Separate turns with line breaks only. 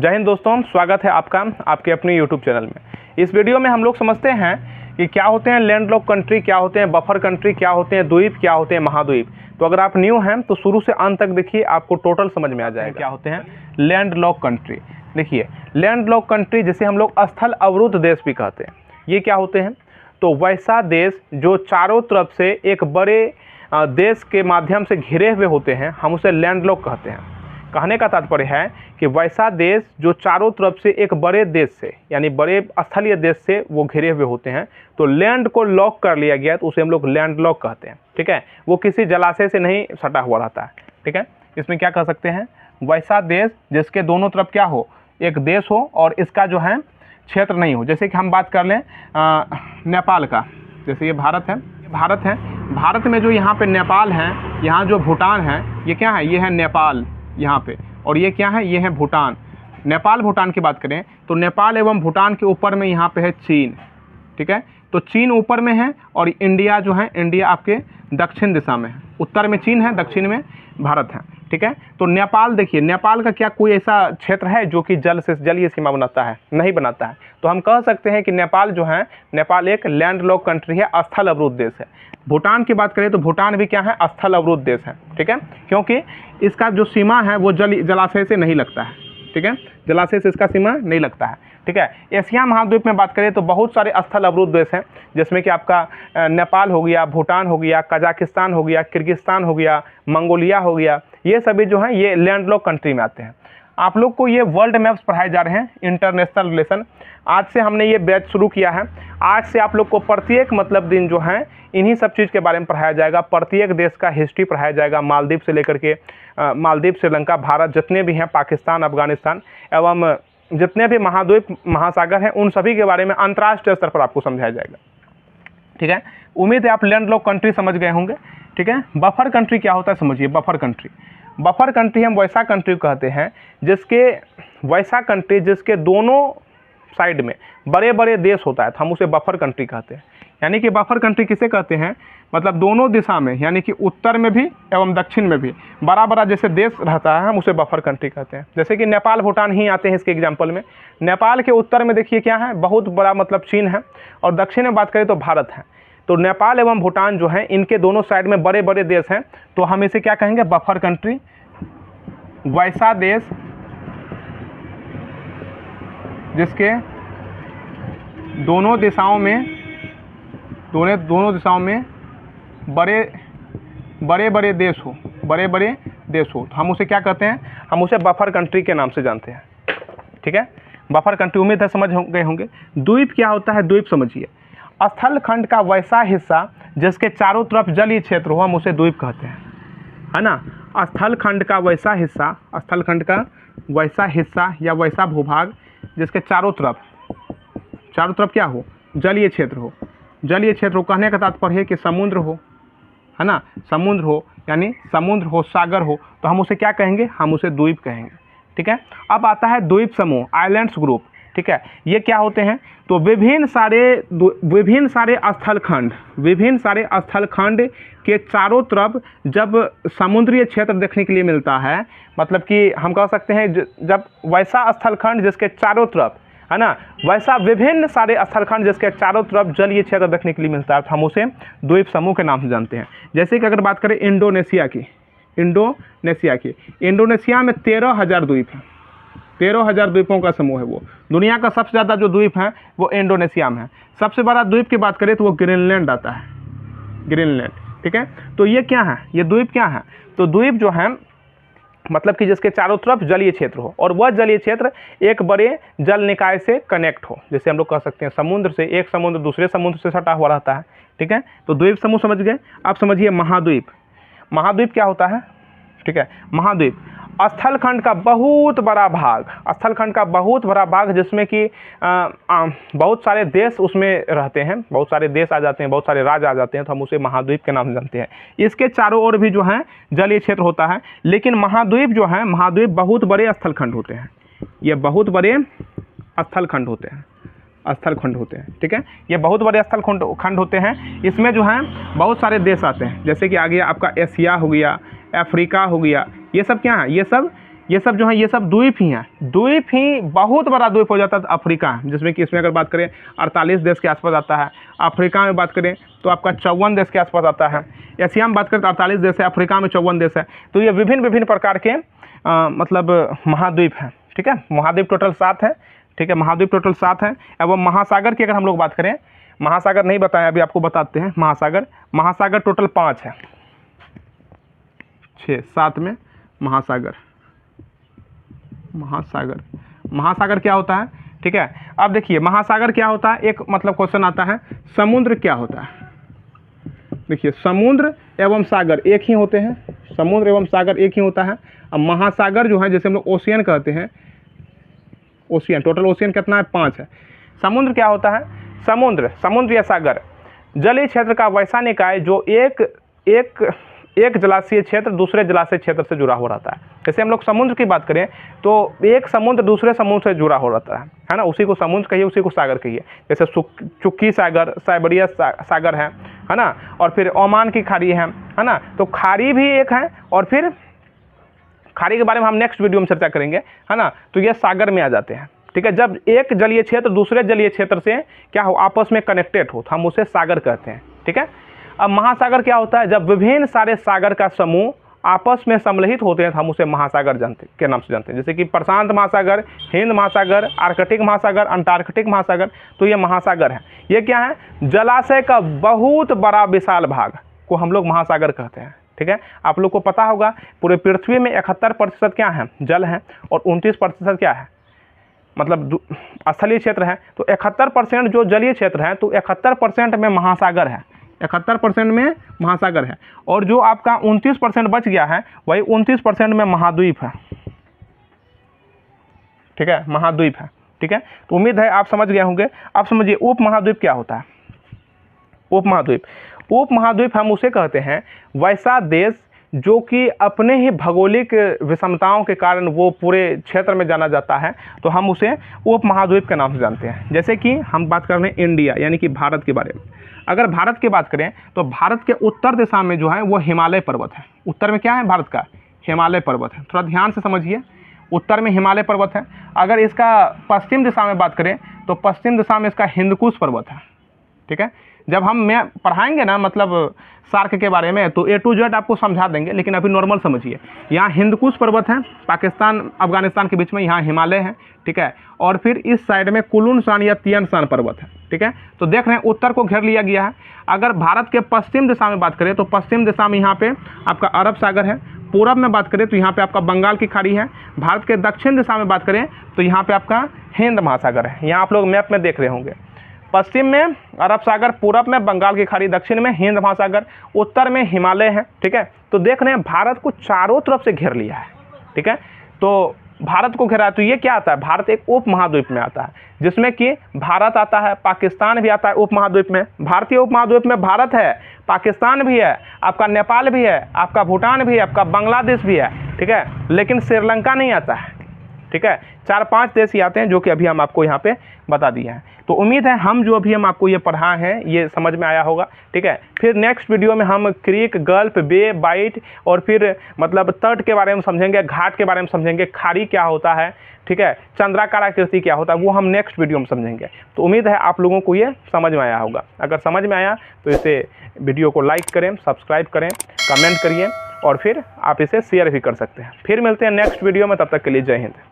जय हिंद दोस्तों, स्वागत है आपका आपके अपने यूट्यूब चैनल में। इस वीडियो में हम लोग समझते हैं कि क्या होते हैं लैंडलॉक कंट्री, क्या होते हैं बफर कंट्री, क्या होते हैं द्वीप, क्या होते हैं महाद्वीप। तो अगर आप न्यू हैं तो शुरू से अंत तक देखिए, आपको टोटल समझ में आ जाएगा क्या होते हैं लैंडलॉक कंट्री। देखिए, लैंडलॉक कंट्री जिसे हम लोग स्थल अवरुद्ध देश भी कहते हैं, ये क्या होते हैं? तो वैसा देश जो चारों तरफ से एक बड़े देश के माध्यम से घिरे हुए होते हैं, हम उसे लैंडलॉक कहते हैं। कहने का तात्पर्य है कि वैसा देश जो चारों तरफ से एक बड़े देश से, यानी बड़े स्थलीय देश से वो घिरे हुए होते हैं, तो लैंड को लॉक कर लिया गया तो उसे हम लोग लैंडलॉक कहते हैं। ठीक है, वो किसी जलाशय से नहीं सटा हुआ रहता है। ठीक है, इसमें क्या कह सकते हैं? वैसा देश जिसके दोनों तरफ क्या हो, एक देश हो और इसका जो है क्षेत्र नहीं हो। जैसे कि हम बात कर लें नेपाल का, जैसे ये भारत है, भारत में जो यहाँ पे नेपाल है, यहाँ जो भूटान है, ये क्या है? ये है नेपाल यहाँ पे, और ये क्या है? ये है भूटान। नेपाल भूटान की बात करें तो नेपाल एवं भूटान के ऊपर में यहाँ पे है चीन। ठीक है, तो चीन ऊपर में है और इंडिया जो है, इंडिया आपके दक्षिण दिशा में है। उत्तर में चीन है, दक्षिण में भारत है। ठीक है, तो नेपाल, देखिए नेपाल का क्या कोई ऐसा क्षेत्र है जो कि जल से जलीय सीमा बनाता है? नहीं बनाता है। तो हम कह सकते हैं कि नेपाल जो है, नेपाल एक लैंडलॉक कंट्री है, स्थल अवरुद्ध देश है। भूटान की बात करें तो भूटान भी क्या है? स्थल अवरुद्ध देश है। ठीक है, क्योंकि इसका जो सीमा है वो जलाशय से नहीं लगता है। ठीक है, जलाशय से इसका सीमा नहीं लगता है। ठीक है, एशिया महाद्वीप में बात करें तो बहुत सारे स्थल अवरुद्ध देश हैं, जिसमें कि आपका नेपाल हो गया, भूटान हो गया, कजाकिस्तान हो गया, किर्गिस्तान हो गया, मंगोलिया हो गया। ये सभी जो हैं ये लैंडलॉक कंट्री में आते हैं। आप लोग को ये वर्ल्ड मैप्स पढ़ाए जा रहे हैं, इंटरनेशनल रिलेशन। आज से हमने ये बैच शुरू किया है। आज से आप लोग को प्रत्येक मतलब दिन जो है इन्हीं सब चीज़ के बारे में पढ़ाया जाएगा। प्रत्येक देश का हिस्ट्री पढ़ाया जाएगा, मालदीव से लेकर के मालदीव, श्रीलंका, भारत, जितने भी हैं, पाकिस्तान, अफगानिस्तान एवं जितने भी महाद्वीप महासागर हैं, उन सभी के बारे में अंतर्राष्ट्रीय स्तर पर आपको समझाया जाएगा। ठीक है, उम्मीद है आप लैंडलॉक कंट्री समझ गए होंगे। ठीक है, बफर कंट्री क्या होता है समझिए। बफर कंट्री हम वैसा कंट्री कहते हैं जिसके दोनों साइड में बड़े बड़े देश होता है, तो हम उसे बफर कंट्री कहते हैं। यानी कि बफर कंट्री किसे कहते हैं? मतलब दोनों दिशा में, यानी कि उत्तर में भी एवं दक्षिण में भी बड़ा बड़ा जैसे देश रहता है, हम उसे बफर कंट्री कहते हैं। जैसे कि नेपाल भूटान ही आते हैं इसके एग्जाम्पल में। नेपाल के उत्तर में देखिए क्या है? बहुत बड़ा मतलब चीन है, और दक्षिण में बात करें तो भारत है। तो नेपाल एवं भूटान जो है, इनके दोनों साइड में बड़े बड़े देश हैं, तो हम इसे क्या कहेंगे? Buffer country. वैसा देश जिसके दोनों दिशाओं में बड़े बड़े देश हो, तो हम उसे क्या कहते हैं? हम उसे बफर कंट्री के नाम से जानते हैं। ठीक है, बफर कंट्री उम्मीद है समझ गए होंगे। द्वीप क्या होता है? द्वीप समझिए, स्थल खंड का वैसा हिस्सा जिसके चारों तरफ जलीय क्षेत्र हो, हम उसे द्वीप कहते हैं, है ना। स्थल खंड का वैसा हिस्सा या वैसा भूभाग जिसके चारों तरफ क्या हो? जलीय क्षेत्र हो। जलीय क्षेत्र हो कहने का तात्पर्य है कि समुद्र हो, है ना, समुद्र हो, यानी समुद्र हो, सागर हो, तो हम उसे क्या कहेंगे? हम उसे द्वीप कहेंगे। ठीक है, अब आता है द्वीप समूह, आइलैंड्स ग्रुप। ठीक है, ये क्या होते हैं? तो विभिन्न सारे स्थल खंड के चारों तरफ जब समुद्रीय क्षेत्र देखने के लिए मिलता है, मतलब कि हम कह सकते हैं जब वैसा स्थल खंड जिसके चारों तरफ, है ना, वैसा विभिन्न सारे स्थल खंड जिसके चारों तरफ जलीय क्षेत्र देखने के लिए मिलता है, तो हम उसे द्वीप समूह के नाम से जानते हैं। जैसे कि अगर बात करें इंडोनेशिया में 13,000 द्वीप हैं। 13,000 द्वीपों का समूह है वो। दुनिया का सबसे ज़्यादा जो द्वीप है वो इंडोनेशिया में है। सबसे बड़ा द्वीप की बात करें तो वो ग्रीनलैंड आता है, ग्रीनलैंड। ठीक है, तो ये क्या है? ये द्वीप क्या है? तो द्वीप जो है मतलब कि जिसके चारों तरफ जलीय क्षेत्र हो, और वह जलीय क्षेत्र एक बड़े जल निकाय से कनेक्ट हो। जैसे हम लोग कह सकते हैं समुद्र से, एक समुद्र दूसरे समुद्र से सटा हुआ रहता है। ठीक है, तो द्वीप समूह समझ गए। अब समझिए महाद्वीप क्या होता है? ठीक है, महाद्वीप स्थल खंड का बहुत बड़ा भाग जिसमें कि बहुत सारे देश उसमें रहते हैं, बहुत सारे देश आ जाते हैं, बहुत सारे राज्य आ जाते हैं, तो हम उसे महाद्वीप के नाम से जानते हैं। इसके चारों ओर भी जो है जलीय क्षेत्र होता है, लेकिन महाद्वीप बहुत बड़े स्थल खंड होते हैं। ये बहुत बड़े स्थल खंड होते हैं। ठीक है, ये बहुत बड़े स्थल खंड होते हैं। इसमें जो है बहुत सारे देश आते हैं, जैसे कि आगे आपका एशिया हो गया, अफ्रीका हो गया। ये सब क्या है? ये सब जो है ये सब द्वीप ही हैं। द्वीप ही बहुत बड़ा द्वीप हो जाता है अफ्रीका, जिसमें कि इसमें अगर बात करें 48 देश के आसपास आता है। अफ्रीका में बात करें तो आपका 54 देश के आसपास आता है। एशिया में बात करें तो 48 देश है, अफ्रीका में 54 देश है। तो ये विभिन्न विभिन्न प्रकार के मतलब महाद्वीप हैं, ठीक है। महाद्वीप टोटल 7 है, ठीक है। महाद्वीप टोटल 7 है। एवं महासागर की अगर हम लोग बात करें, महासागर नहीं बताएं अभी, आपको बताते हैं। महासागर टोटल 5 है, 7 में महासागर क्या होता है, ठीक है। अब देखिए महासागर क्या होता है, एक मतलब क्वेश्चन आता है, समुद्र क्या होता है। देखिए समुद्र एवं सागर एक ही होते हैं, समुद्र एवं सागर एक ही होता है। अब महासागर जो है, जैसे हम लोग ओशियन कहते हैं, ओशियन, टोटल ओशियन कितना है, 5 है। समुद्र क्या होता है, समुद्र या सागर जलीय क्षेत्र का वैसा निकाय जो एक जलाशय क्षेत्र दूसरे जलाशय क्षेत्र से जुड़ा हो रहता है। जैसे हम लोग समुद्र की बात करें तो एक समुद्र दूसरे समुद्र से जुड़ा हो रहता है ना, उसी को समुद्र कहिए, उसी को सागर कहिए। जैसे चुक्की सागर, साइबेरिया सागर है ना, और फिर ओमान की खाड़ी है ना। तो खाड़ी भी एक है, और फिर खाड़ी के बारे में हम नेक्स्ट वीडियो में चर्चा करेंगे, है ना। तो ये सागर में आ जाते हैं, ठीक है। जब एक जलीय क्षेत्र दूसरे जलीय क्षेत्र से क्या हो, आपस में कनेक्टेड हो, तो हम उसे सागर कहते हैं, ठीक है। अब महासागर क्या होता है, जब विभिन्न सारे सागर का समूह आपस में सम्मिलित होते हैं तो हम उसे महासागर के नाम से जानते हैं। जैसे कि प्रशांत महासागर, हिंद महासागर, आर्कटिक महासागर, अंटार्कटिक महासागर, तो ये महासागर है। ये क्या है, जलाशय का बहुत बड़ा विशाल भाग को हम लोग महासागर कहते हैं, ठीक है। आप लोग को पता होगा पूरे पृथ्वी में 71% क्या है, जल है, और 29% क्या है, मतलब स्थलीय क्षेत्र है। तो 71% जो जलीय क्षेत्र है, तो 71% में महासागर है, 71% में महासागर है। और जो आपका 29% बच गया है, वही 29% में महाद्वीप है, ठीक है, महाद्वीप है, ठीक है। तो उम्मीद है आप समझ गए होंगे। अब समझिए उप महाद्वीप क्या होता है। उप महाद्वीप हम उसे कहते हैं वैसा देश जो कि अपने ही भौगोलिक विषमताओं के कारण वो पूरे क्षेत्र में जाना जाता है, तो हम उसे उप महाद्वीप के नाम से जानते हैं। जैसे कि हम बात कर रहे हैं इंडिया यानी कि भारत के बारे में। अगर भारत की बात करें तो भारत के उत्तर दिशा में जो है वो हिमालय पर्वत है। उत्तर में क्या है भारत का, हिमालय पर्वत है। थोड़ा ध्यान से समझिए, उत्तर में हिमालय पर्वत है। अगर इसका पश्चिम दिशा में बात करें तो पश्चिम दिशा में इसका हिंदकुश पर्वत है, ठीक है। जब हम पढ़ाएंगे ना मतलब सार्क के बारे में, तो A to Z आपको समझा देंगे, लेकिन अभी नॉर्मल समझिए। यहाँ हिंदकुश पर्वत है, पाकिस्तान अफगानिस्तान के बीच में, यहाँ हिमालय है, ठीक है। और फिर इस साइड में कुलुन शान या तियन शान पर्वत है, ठीक है। तो देख रहे हैं उत्तर को घेर लिया गया है। अगर भारत के पश्चिम दिशा में बात करें तो पश्चिम दिशा में यहाँ पे आपका अरब सागर है। पूरब में बात करें तो यहाँ पे आपका बंगाल की खाड़ी है। भारत के दक्षिण दिशा में बात करें तो यहाँ पे आपका हिंद महासागर है। यहाँ आप लोग मैप में देख रहे होंगे, पश्चिम में अरब सागर, पूरब में बंगाल की खाड़ी, दक्षिण में हिंद महासागर, उत्तर में हिमालय है, ठीक है। तो देख रहे हैं भारत को चारों तरफ से घेर लिया है, ठीक है। तो भारत को घेरा, तो ये क्या आता है, भारत एक उप महाद्वीप में आता है, जिसमें कि भारत आता है, पाकिस्तान भी आता है उप महाद्वीप में। भारतीय उप महाद्वीप में भारत है, पाकिस्तान भी है, आपका नेपाल भी है, आपका भूटान भी है, आपका बांग्लादेश भी है, ठीक है। लेकिन श्रीलंका नहीं आता है, ठीक है। 4-5 देश ही आते हैं, जो कि अभी हम आपको यहाँ पे बता दिए हैं। तो उम्मीद है हम जो अभी हम आपको ये पढ़ाए हैं ये समझ में आया होगा, ठीक है। फिर नेक्स्ट वीडियो में हम क्रीक, गल्फ, बे, बाइट और फिर मतलब तट के बारे में समझेंगे, घाट के बारे में समझेंगे, खाड़ी क्या होता है, ठीक है, चंद्राकार आकृति क्या होता है, वो हम नेक्स्ट वीडियो में समझेंगे। तो उम्मीद है आप लोगों को ये समझ में आया होगा। अगर समझ में आया तो इसे वीडियो को लाइक करें, सब्सक्राइब करें, कमेंट करिए, और फिर आप इसे शेयर भी कर सकते हैं। फिर मिलते हैं नेक्स्ट वीडियो में, तब तक के लिए जय हिंद।